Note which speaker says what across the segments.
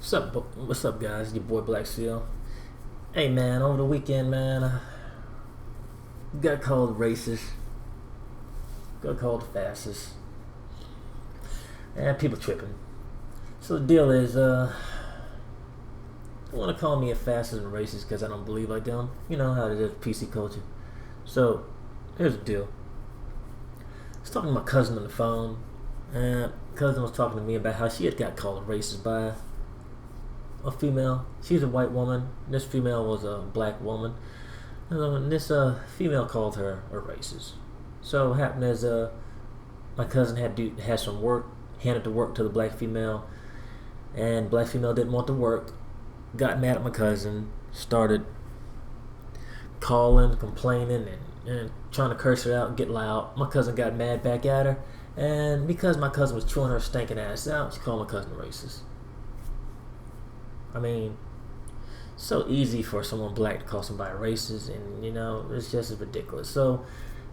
Speaker 1: What's up, guys? Your boy Black Seal. Hey, man, over the weekend, man, got called racist, got called fascist, and people tripping. So the deal is, they want to call me a fascist and racist because I don't believe like them. You know how it is, PC culture. So here's the deal. I was talking to my cousin on the phone, and cousin was talking to me about how she had got called a racist by a female. She's a white woman. This female was a black woman. And this female called her a racist. So what happened is my cousin had some work, handed the work to the black female, and black female didn't want the work, got mad at my cousin, started calling, complaining, and trying to curse her out and get loud. My cousin got mad back at her, and because my cousin was chewing her stinking ass out, she called my cousin a racist. I mean, so easy for someone black to call somebody racist, and it's just as ridiculous. So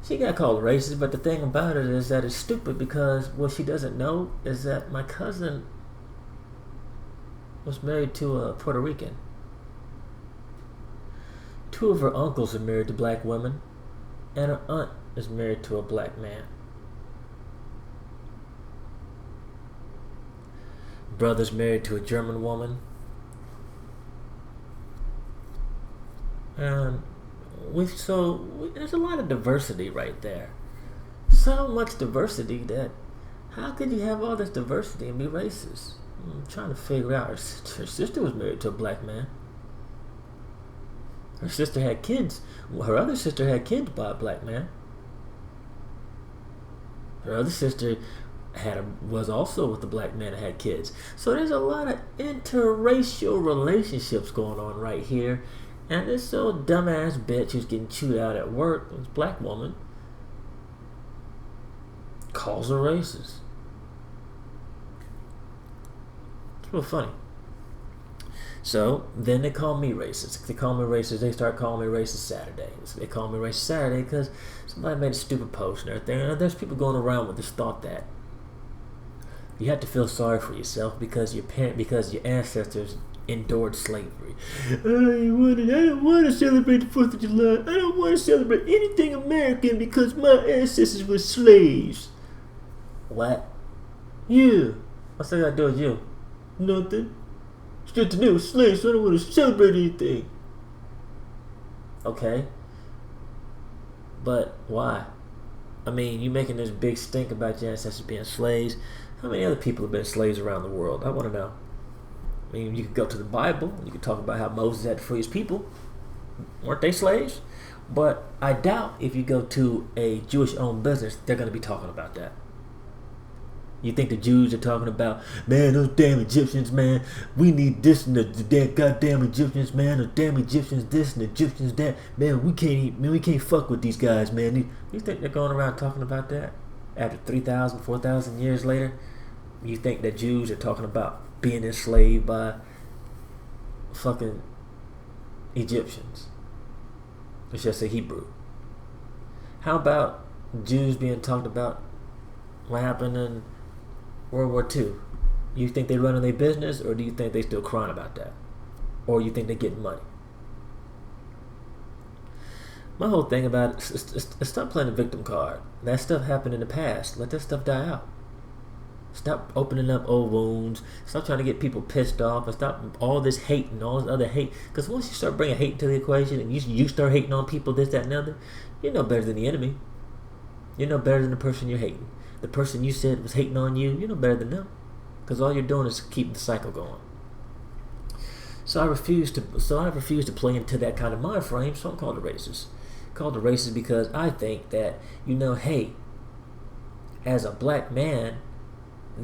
Speaker 1: she got called racist, but the thing about it is that it's stupid because what she doesn't know is that my cousin was married to a Puerto Rican. Two of her uncles are married to black women, and her aunt is married to a black man. Brother's married to a German woman. And there's a lot of diversity right there. So much diversity that how could you have all this diversity and be racist? I'm trying to figure out. Her sister was married to a black man. Her sister had kids. Her other sister had kids by a black man. Her other sister was also with a black man and had kids. So there's a lot of interracial relationships going on right here. And this old dumbass bitch who's getting chewed out at work, this black woman, calls her racist. It's real funny. So then they call me racist. They call me racist. They start calling me racist Saturday. So they call me racist Saturday because somebody made a stupid post and everything. And there's people going around with this thought that you have to feel sorry for yourself because your ancestors endured slavery. I don't want to celebrate the 4th of July. I don't want to celebrate anything American because my ancestors were slaves. What? You? What's that got to do with you? Nothing. It's just the new slaves, so I don't want to celebrate anything. Okay. But why? I mean, you making this big stink about your ancestors being slaves. How many other people have been slaves around the world? I want to know. I mean, you could go to the Bible. You could talk about how Moses had to free his people. Weren't they slaves? But I doubt if you go to a Jewish-owned business, they're going to be talking about that. You think the Jews are talking about, man, those damn Egyptians, man, we need this and the damn goddamn Egyptians, man, the damn Egyptians this and the Egyptians that, man, we can't fuck with these guys, man. You think they're going around talking about that? After 3,000, 4,000 years later, you think that Jews are talking about being enslaved by fucking Egyptians? Let's just say Hebrew. How about Jews being talked about what happened in World War II? You think they running their business, or do you think they still crying about that? Or you think they getting money? My whole thing about it is stop playing the victim card. That stuff happened in the past. Let that stuff die out. Stop opening up old wounds. Stop trying to get people pissed off, and stop all this hate and all this other hate. Because once you start bringing hate into the equation and you start hating on people, this, that, and the other, you're no better than the enemy. You're no better than the person you're hating. The person you said was hating on you, you're no better than them. Because all you're doing is keep the cycle going. So I refuse to play into that kind of mind frame. So I'm called a racist. Called a racist because I think that hey, as a black man,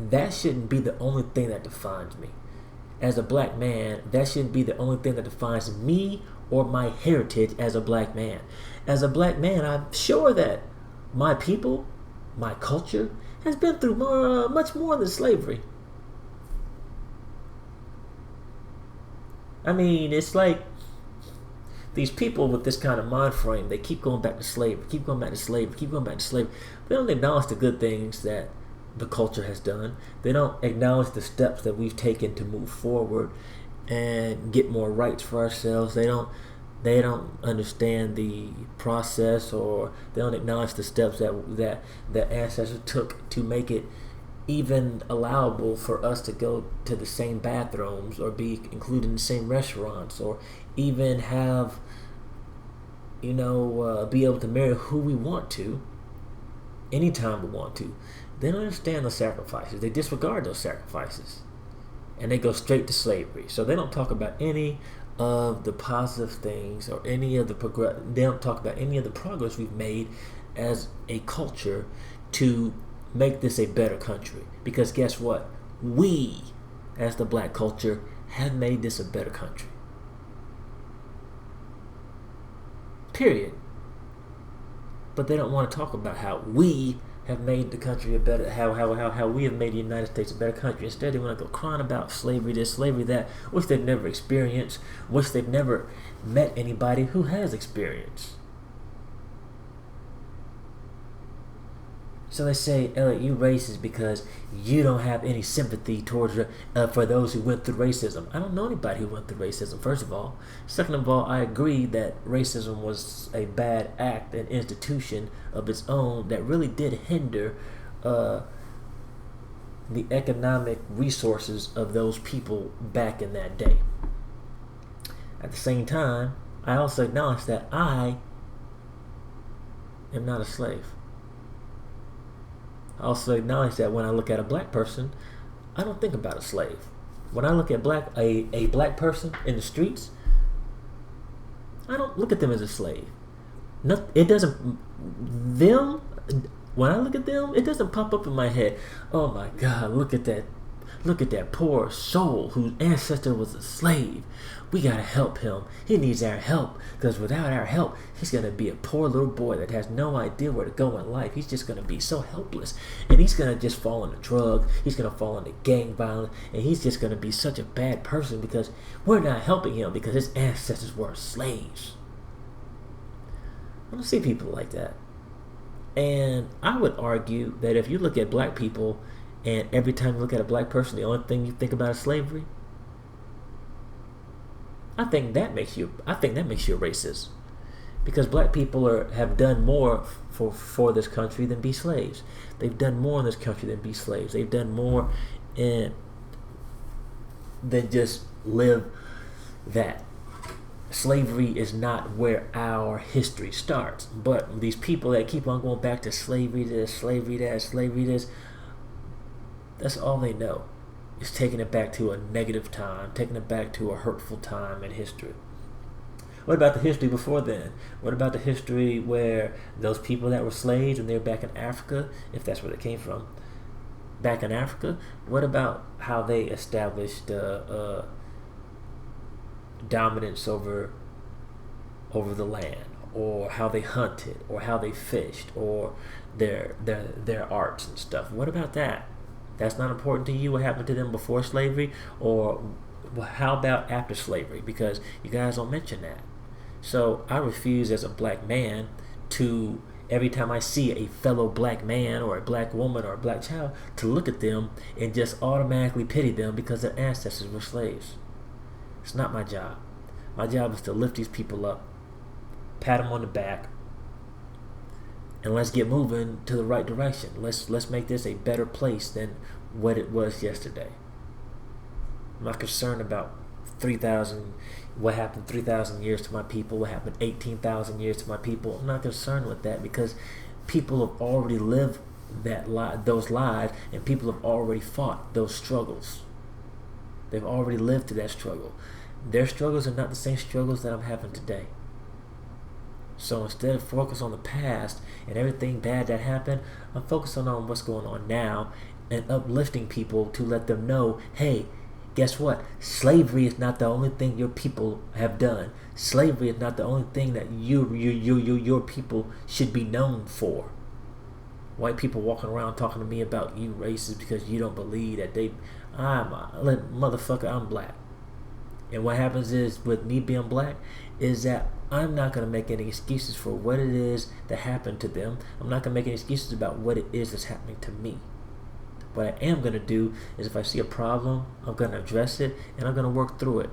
Speaker 1: that shouldn't be the only thing that defines me. As a black man, that shouldn't be the only thing that defines me or my heritage as a black man. As a black man, I'm sure that my people, my culture, has been through much more than slavery. I mean, it's like these people with this kind of mind frame, they keep going back to slavery, keep going back to slavery, keep going back to slavery. They don't acknowledge the good things that the culture has done. They don't acknowledge the steps that we've taken to move forward and get more rights for ourselves. They don't understand the process, or they don't acknowledge the steps that ancestors took to make it even allowable for us to go to the same bathrooms, or be included in the same restaurants, or even have, be able to marry who we want to anytime we want to. They don't understand those sacrifices. They disregard those sacrifices, and they go straight to slavery. So they don't talk about any of the positive things, or any of the They don't talk about any of the progress we've made as a culture to make this a better country. Because guess what? We, as the black culture, have made this a better country. Period. But they don't want to talk about how we have made the country a better, how we have made the United States a better country. Instead, they want to go crying about slavery this, slavery that, which they've never experienced, which they've never met anybody who has experienced. So they say, Elliot, you racist because you don't have any sympathy towards for those who went through racism. I don't know anybody who went through racism, first of all. Second of all, I agree that racism was a bad act, an institution of its own that really did hinder the economic resources of those people back in that day. At the same time, I also acknowledge that I am not a slave. I also acknowledge that when I look at a black person, I don't think about a slave. When I look at a black person in the streets, I don't look at them as a slave. It doesn't. Them. When I look at them, it doesn't pop up in my head. Oh my God! Look at that! Look at that poor soul whose ancestor was a slave. We gotta help him. He needs our help, because without our help, he's gonna be a poor little boy that has no idea where to go in life. He's just gonna be so helpless, and he's gonna just fall into drugs. He's gonna fall into gang violence, and he's just gonna be such a bad person because we're not helping him because his ancestors were slaves. I don't see people like that, and I would argue that if you look at black people, and every time you look at a black person, the only thing you think about is slavery, I think that makes you a racist, because black people have done more for this country than be slaves. They've done more in this country than be slaves. They've done more than just live that. Slavery is not where our history starts, but these people that keep on going back to slavery this, slavery that, slavery this, that's all they know. Is taking it back to a negative time, taking it back to a hurtful time in history. What about the history before then? What about the history where those people that were slaves and they were back in Africa, if that's where they came from, back in Africa? What about how they established dominance over the land, or how they hunted, or how they fished, or their arts and stuff? What about that? That's not important to you, what happened to them before slavery, or how about after slavery? Because you guys don't mention that. So I refuse as a black man to, every time I see a fellow black man or a black woman or a black child, to look at them and just automatically pity them because their ancestors were slaves. It's not my job. My job is to lift these people up, pat them on the back, and let's get moving to the right direction. Let's make this a better place than what it was yesterday. I'm not concerned about 3,000, what happened 3,000 years to my people, what happened 18,000 years to my people. I'm not concerned with that, because people have already lived those lives, and people have already fought those struggles. They've already lived through that struggle. Their struggles are not the same struggles that I'm having today. So instead of focus on the past and everything bad that happened, I'm focusing on what's going on now and uplifting people to let them know, hey, guess what? Slavery is not the only thing your people have done. Slavery is not the only thing that your people should be known for. White people walking around talking to me about you racist because you don't believe that motherfucker, I'm black. And what happens is, with me being black, is that I'm not going to make any excuses for what it is that happened to them. I'm not going to make any excuses about what it is that's happening to me. What I am going to do is if I see a problem, I'm going to address it and I'm going to work through it.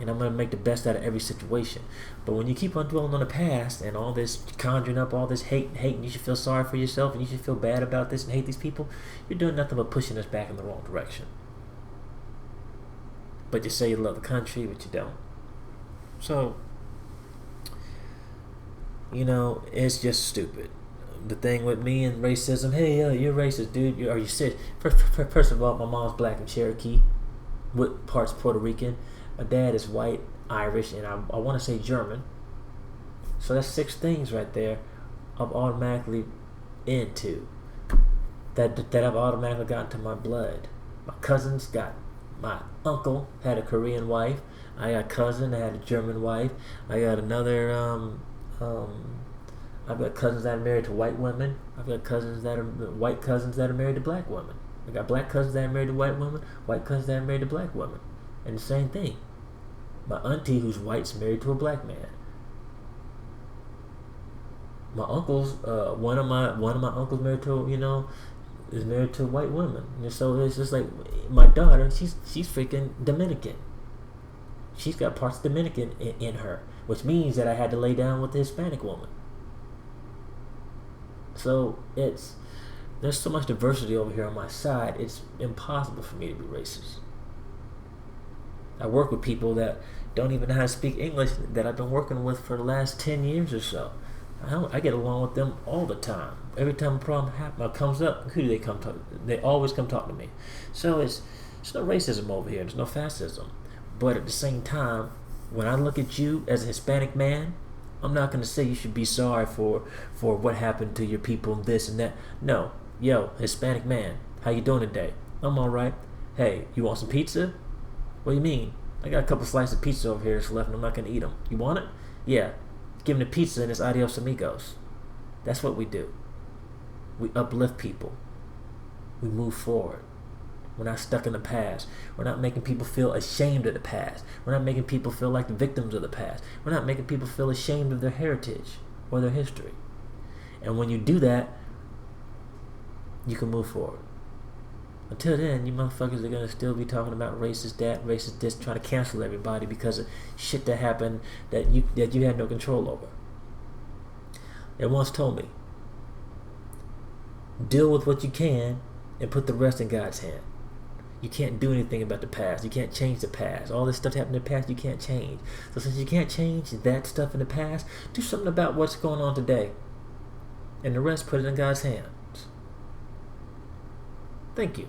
Speaker 1: And I'm going to make the best out of every situation. But when you keep on dwelling on the past and all this conjuring up all this hate, and you should feel sorry for yourself and you should feel bad about this and hate these people, you're doing nothing but pushing us back in the wrong direction. But you say you love the country, but you don't. So, you know, it's just stupid. The thing with me and racism, hey, you're racist, dude. Are you serious? First of all, my mom's black and Cherokee, with parts Puerto Rican. My dad is white, Irish, and I want to say German. So that's 6 things right there I'm automatically into. That I've automatically gotten to my blood. My cousins got, my uncle had a Korean wife. I got a cousin that had a German wife. I got another, I've got cousins that are married to white women. I've got cousins that are white cousins that are married to black women. I got black cousins that are married to white women, white cousins that are married to black women. And the same thing. My auntie who's white's married to a black man. My uncles, one of my uncles married to, is married to a white woman. And so it's just like my daughter, she's freaking Dominican. She's got parts Dominican in her, which means that I had to lay down with the Hispanic woman. So there's so much diversity over here on my side, it's impossible for me to be racist. I work with people that don't even know how to speak English that I've been working with for the last 10 years or so. I get along with them all the time. Every time a problem comes up, who do they come to? They always come talk to me. So it's no racism over here. There's no fascism. But at the same time, when I look at you as a Hispanic man, I'm not going to say you should be sorry for what happened to your people and this and that. No. Yo, Hispanic man, how you doing today? I'm all right. Hey, you want some pizza? What do you mean? I got a couple slices of pizza over here that's left and I'm not going to eat them. You want it? Yeah. Give them the pizza and it's adios amigos. That's what we do. We uplift people. We move forward. We're not stuck in the past. We're not making people feel ashamed of the past. We're not making people feel like the victims of the past. We're not making people feel ashamed of their heritage or their history. And when you do that, you can move forward. Until then, you motherfuckers are going to still be talking about racist that, racist this, trying to cancel everybody because of shit that happened that you had no control over. They once told me, deal with what you can and put the rest in God's hand. You can't do anything about the past. You can't change the past. All this stuff happened in the past, you can't change. So since you can't change that stuff in the past, do something about what's going on today. And the rest, put it in God's hands. Thank you.